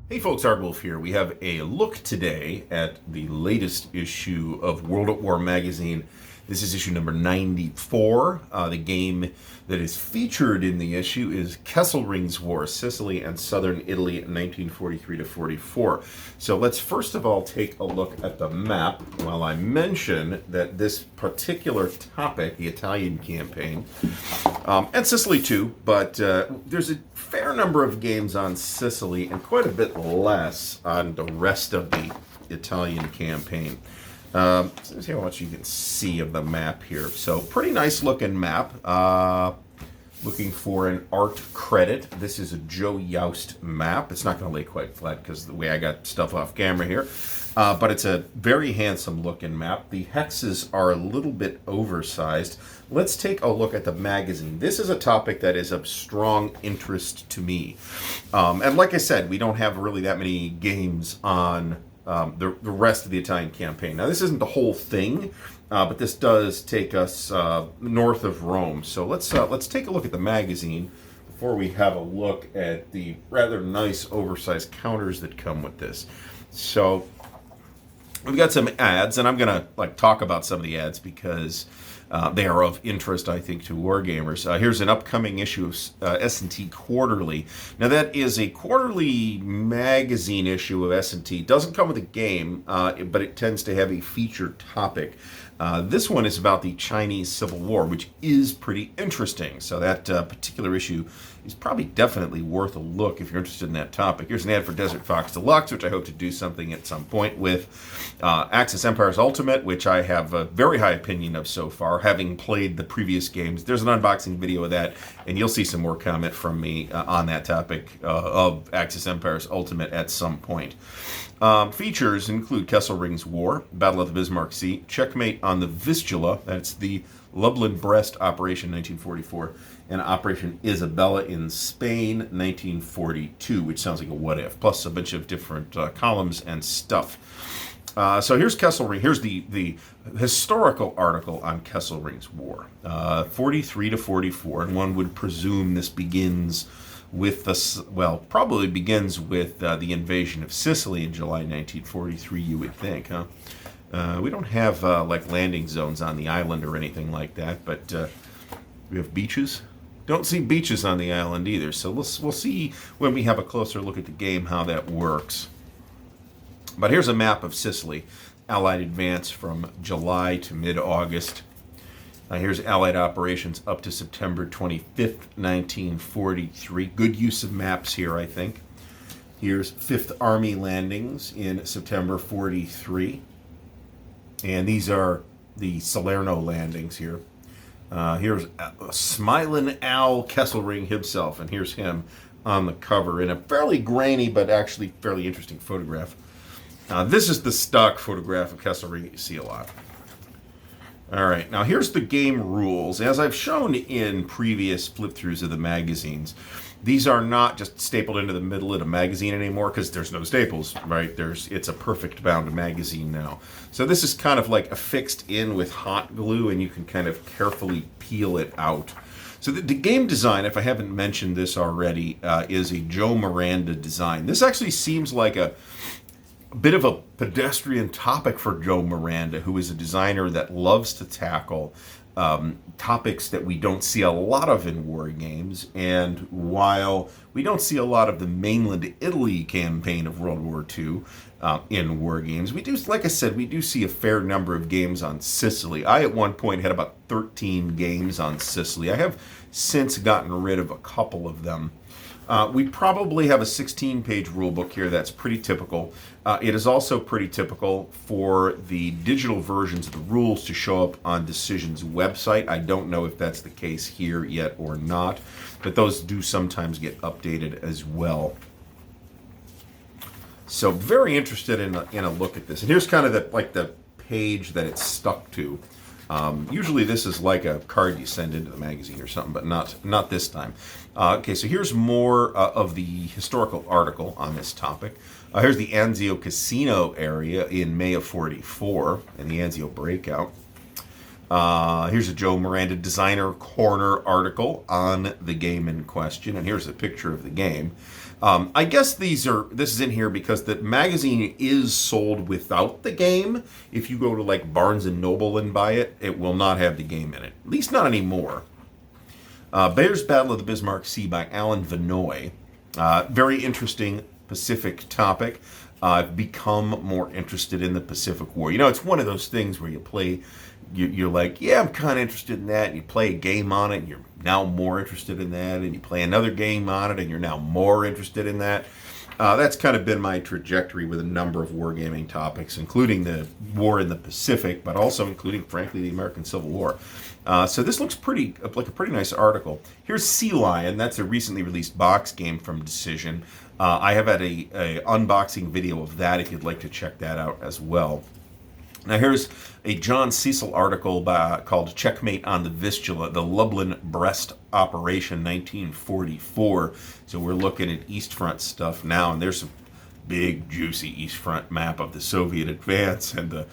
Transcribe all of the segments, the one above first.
Hey folks, Ardwulf here. We have a look today at the latest issue of World at War magazine. This is issue number 94. The game that is featured in the issue is Kesselring's War, Sicily and Southern Italy, 1943 to 44. So let's first of all take a look at the map while I mention that this particular topic, the Italian campaign, and Sicily too, but there's a fair number of games on Sicily and quite a bit less on the rest of the Italian campaign. Let's see how much you can see of the map here. So pretty nice looking map. Looking for an art credit. This is a Joe Youst map. It's not going to lay quite flat because the way I got stuff off camera here. But it's a very handsome looking map. The hexes are a little bit oversized. Let's take a look at the magazine. This is a topic that is of strong interest to me. And like I said, we don't have really that many games on the rest of the Italian campaign. Now, this isn't the whole thing, but this does take us north of Rome. So let's take a look at the magazine before we have a look at the rather nice oversized counters that come with this. So we've got some ads, and I'm going to talk about some of the ads because they are of interest, I think, to wargamers. Here's an upcoming issue of S&T Quarterly. Now, that is a quarterly magazine issue of S&T. It doesn't come with a game, but it tends to have a featured topic. This one is about the Chinese Civil War, which is pretty interesting. So that particular issue is probably definitely worth a look if you're interested in that topic. Here's an ad for Desert Fox Deluxe, which I hope to do something at some point with. Axis Empires Ultimate, which I have a very high opinion of so far, having played the previous games. There's an unboxing video of that, and you'll see some more comment from me on that topic of Axis Empires Ultimate at some point. Features include Kesselring's War, Battle of the Bismarck Sea, Checkmate on the Vistula, that's the Lublin-Brest Operation 1944, and Operation Isabella in Spain 1942, which sounds like a what if, plus a bunch of different columns and stuff. So here's Kesselring. Here's the historical article on Kesselring's War, 43 to 44, and one would presume this begins with probably begins with the invasion of Sicily in July 1943, you would think, huh? We don't have landing zones on the island or anything like that, but we have beaches. Don't see beaches on the island either, so we'll see when we have a closer look at the game how that works. But here's a map of Sicily, Allied advance from July to mid-August. Here's Allied operations up to September 25th, 1943. Good use of maps here, I think. Here's 5th Army landings in September 43. And these are the Salerno landings here. Here's Smilin' Al Kesselring himself, and here's him on the cover in a fairly grainy but actually fairly interesting photograph. This is the stock photograph of Kesselring you see a lot. All right, now here's the game rules. As I've shown in previous flip-throughs of the magazines, these are not just stapled into the middle of the magazine anymore because there's no staples, right? It's a perfect bound magazine now. So this is kind of like affixed in with hot glue, and you can kind of carefully peel it out. So the game design, if I haven't mentioned this already, is a Joe Miranda design. This actually seems like a bit of a pedestrian topic for Joe Miranda, who is a designer that loves to tackle topics that we don't see a lot of in war games. And while we don't see a lot of the mainland Italy campaign of World War II in war games, we do, like I said, we do see a fair number of games on Sicily. I at one point had about 13 games on Sicily. I have since gotten rid of a couple of them. We probably have a 16-page rulebook here that's pretty typical. It is also pretty typical for the digital versions of the rules to show up on Decision's website. I don't know if that's the case here yet or not, but those do sometimes get updated as well. So very interested in a look at this. And here's kind of the page that it's stuck to. Usually this is like a card you send into the magazine or something, but not this time. Okay, so here's more of the historical article on this topic. Here's the Anzio Casino area in May of 44 and the Anzio breakout. Here's a Joe Miranda Designer Corner article on the game in question, and here's a picture of the game. I guess this is in here because the magazine is sold without the game. If you go to like Barnes and Noble and buy it, it will not have the game in it. At least not anymore. Bear's Battle of the Bismarck Sea by Alan Vinoy. Very interesting Pacific topic. I've become more interested in the Pacific War. You know, it's one of those things where you play, you're like, yeah, I'm kind of interested in that. And you play a game on it, and you're now more interested in that. And you play another game on it, and you're now more interested in that. That's kind of been my trajectory with a number of wargaming topics, including the war in the Pacific, but also including, frankly, the American Civil War. So this looks like a pretty nice article. Here's Sea Lion. That's a recently released box game from Decision. I have had a unboxing video of that if you'd like to check that out as well. Now here's a John Cecil article called Checkmate on the Vistula, the Lublin-Brest Operation 1944. So we're looking at East Front stuff now, and there's some big, juicy East Front map of the Soviet advance and the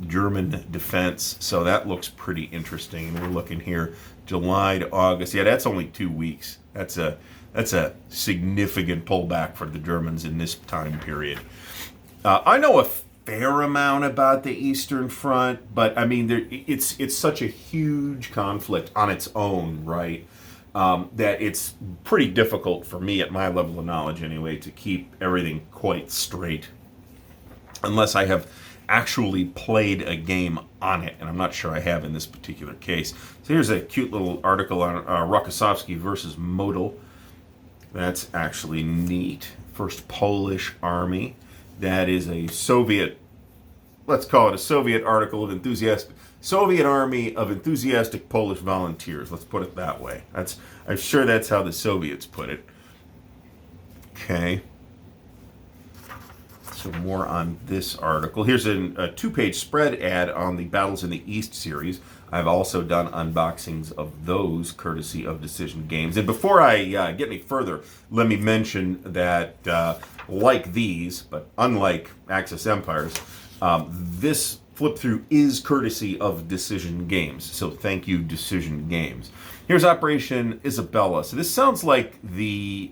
German defense. So that looks pretty interesting. And we're looking here July to August. Yeah, that's only 2 weeks. That's a significant pullback for the Germans in this time period. I know a fair amount about the Eastern Front, but I mean, it's such a huge conflict on its own, right? That it's pretty difficult for me, at my level of knowledge anyway, to keep everything quite straight, unless I have actually played a game on it, and I'm not sure I have in this particular case. So here's a cute little article on Rokossovsky versus Model. That's actually neat. First Polish Army. That is a Soviet, let's call it a Soviet article of Soviet Army of enthusiastic Polish volunteers. Let's put it that way. I'm sure that's how the Soviets put it. Okay. So more on this article. Here's a 2-page spread ad on the Battles in the East series. I've also done unboxings of those, courtesy of Decision Games. And before I get any further, let me mention that, like these, but unlike Axis Empires, this flip-through is courtesy of Decision Games. So thank you, Decision Games. Here's Operation Isabella. So this sounds like the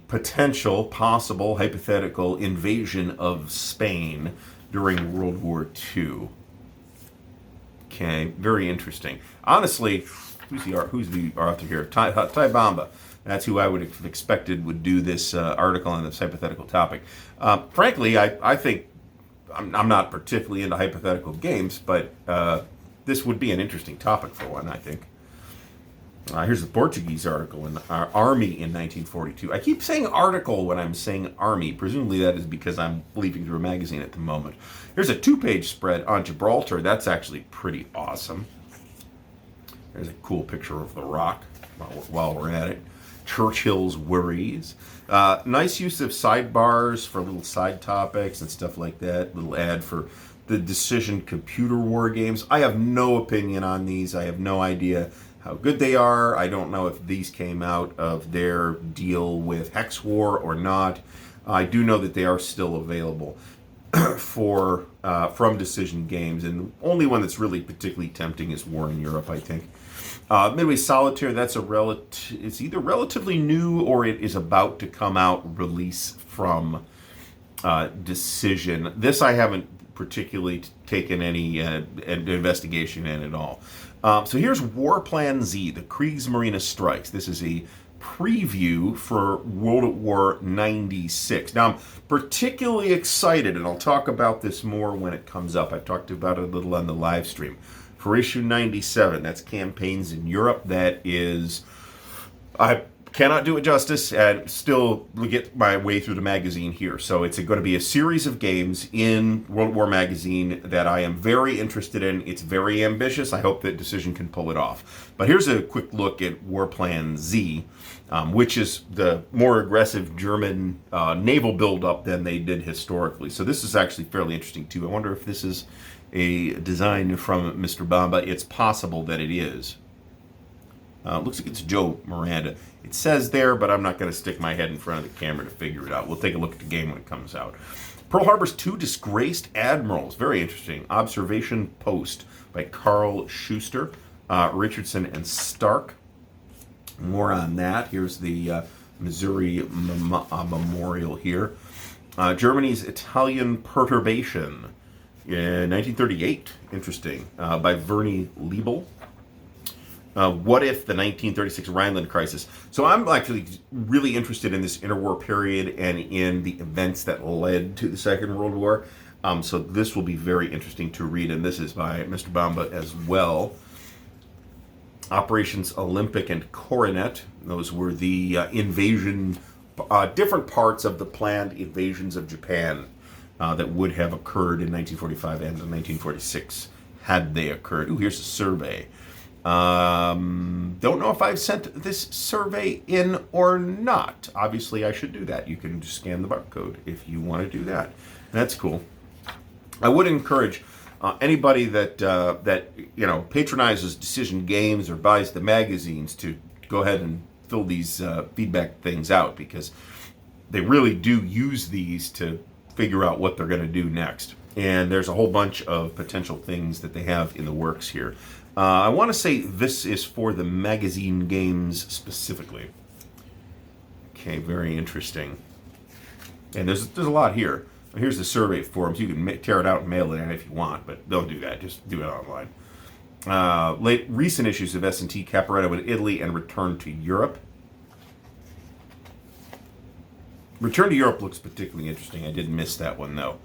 potential, possible, hypothetical invasion of Spain during World War II. Okay, very interesting. Honestly, who's the author here? Ty Bamba. That's who I would have expected would do this article on this hypothetical topic. Frankly, I think I'm not particularly into hypothetical games, but this would be an interesting topic for one, I think. Here's the Portuguese article in Army in 1942. I keep saying article when I'm saying Army. Presumably that is because I'm leafing through a magazine at the moment. Here's a 2-page spread on Gibraltar. That's actually pretty awesome. There's a cool picture of the rock while we're at it. Churchill's Worries. Nice use of sidebars for little side topics and stuff like that. Little ad for the Decision computer war games. I have no opinion on these. I have no idea how good they are. I don't know if these came out of their deal with Hex War or not. I do know that they are still available from Decision Games, and the only one that's really particularly tempting is War in Europe, I think. Midway Solitaire, that's it's either relatively new or it is about to come out release from Decision. This I haven't particularly taken any investigation in at all. So here's War Plan Z, the Kriegsmarine Strikes. This is a preview for World at War 96. Now, I'm particularly excited, and I'll talk about this more when it comes up. I've talked about it a little on the live stream. For issue 97, that's Campaigns in Europe. That is, I cannot do it justice and still get my way through the magazine here. So it's going to be a series of games in World War magazine that I am very interested in. It's very ambitious. I hope that Decision can pull it off. But here's a quick look at War Plan Z, which is the more aggressive German naval buildup than they did historically. So this is actually fairly interesting too. I wonder if this is a design from Mr. Bamba. It's possible that it is. Looks like it's Joe Miranda. It says there, but I'm not going to stick my head in front of the camera to figure it out. We'll take a look at the game when it comes out. Pearl Harbor's Two Disgraced Admirals. Very interesting. Observation Post by Carl Schuster, Richardson, and Stark. More on that. Here's the Missouri Memorial here. Germany's Italian Perturbation in 1938. Interesting. By Vernie Liebel. What if the 1936 Rhineland crisis? So I'm actually really interested in this interwar period and in the events that led to the Second World War. So this will be very interesting to read, and this is by Mr. Bamba as well. Operations Olympic and Coronet. Those were the invasion, different parts of the planned invasions of Japan that would have occurred in 1945 and 1946 had they occurred. Ooh, here's a survey. Don't know if I've sent this survey in or not. Obviously, I should do that. You can just scan the barcode if you want to do that. That's cool. I would encourage anybody that patronizes Decision Games or buys the magazines to go ahead and fill these feedback things out, because they really do use these to figure out what they're going to do next. And there's a whole bunch of potential things that they have in the works here. I want to say this is for the magazine games specifically. Okay, very interesting. And there's a lot here. Here's the survey forms. You can tear it out and mail it in if you want, but don't do that. Just do it online. Recent issues of S&T Caporetto in Italy and Return to Europe. Return to Europe looks particularly interesting. I did miss that one, though.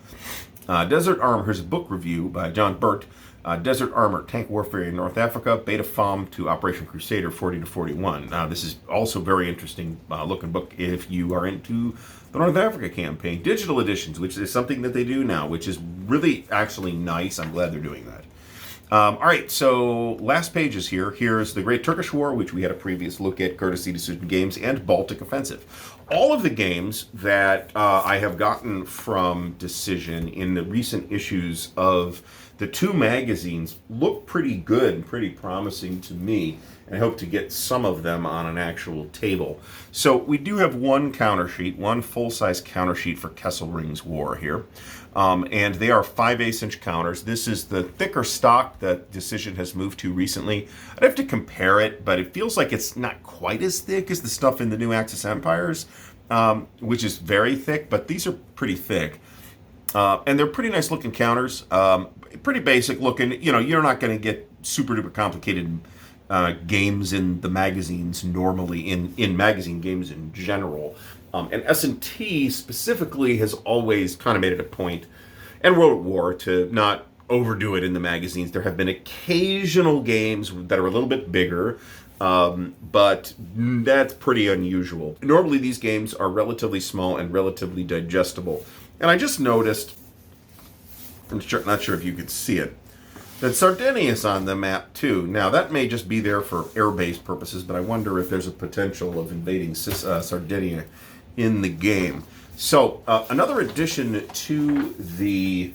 Desert Armor. Here's a book review by John Burt. Desert Armor, Tank Warfare in North Africa, Beta FOM to Operation Crusader 40 to 41. This is also very interesting looking book if you are into the North Africa campaign. Digital editions, which is something that they do now, which is really actually nice. I'm glad they're doing that. All right, so last pages here. Here's the Great Turkish War, which we had a previous look at, courtesy Decision Games, and Baltic Offensive. All of the games that I have gotten from Decision in the recent issues of the two magazines look pretty good and pretty promising to me, and I hope to get some of them on an actual table. So we do have one counter sheet, one full-size counter sheet for Kesselring's War here. And they are 5/8" counters. This is the thicker stock that Decision has moved to recently. I'd have to compare it, but it feels like it's not quite as thick as the stuff in the New Axis Empires, which is very thick, but these are pretty thick. And they're pretty nice looking counters. Pretty basic looking. You're not going to get super duper complicated games in the magazines normally, in magazine games in general. And S&T specifically has always kind of made it a point, and World at War, to not overdo it in the magazines. There have been occasional games that are a little bit bigger, but that's pretty unusual. Normally these games are relatively small and relatively digestible. And I just noticed, I'm not sure if you could see it, that Sardinia is on the map too. Now that may just be there for air-based purposes, but I wonder if there's a potential of invading Sardinia in the game. So another addition to the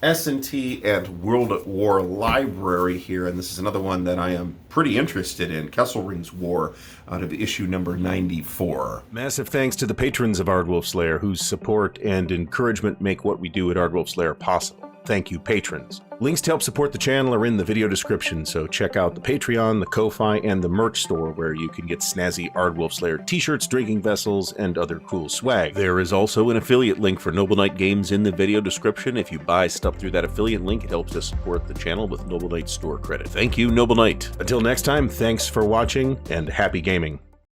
S&T and World at War library here, and this is another one that I am pretty interested in, Kesselring's War, out of issue number 94. Massive thanks to the patrons of Ardwulf's Lair, whose support and encouragement make what we do at Ardwulf's Lair possible. Thank you, patrons. Links to help support the channel are in the video description, so check out the Patreon, the Ko-Fi, and the merch store, where you can get snazzy Ardwulf's Lair t-shirts, drinking vessels, and other cool swag. There is also an affiliate link for Noble Knight Games in the video description. If you buy stuff through that affiliate link, it helps us support the channel with Noble Knight store credit. Thank you, Noble Knight. Until next time, thanks for watching, and happy gaming.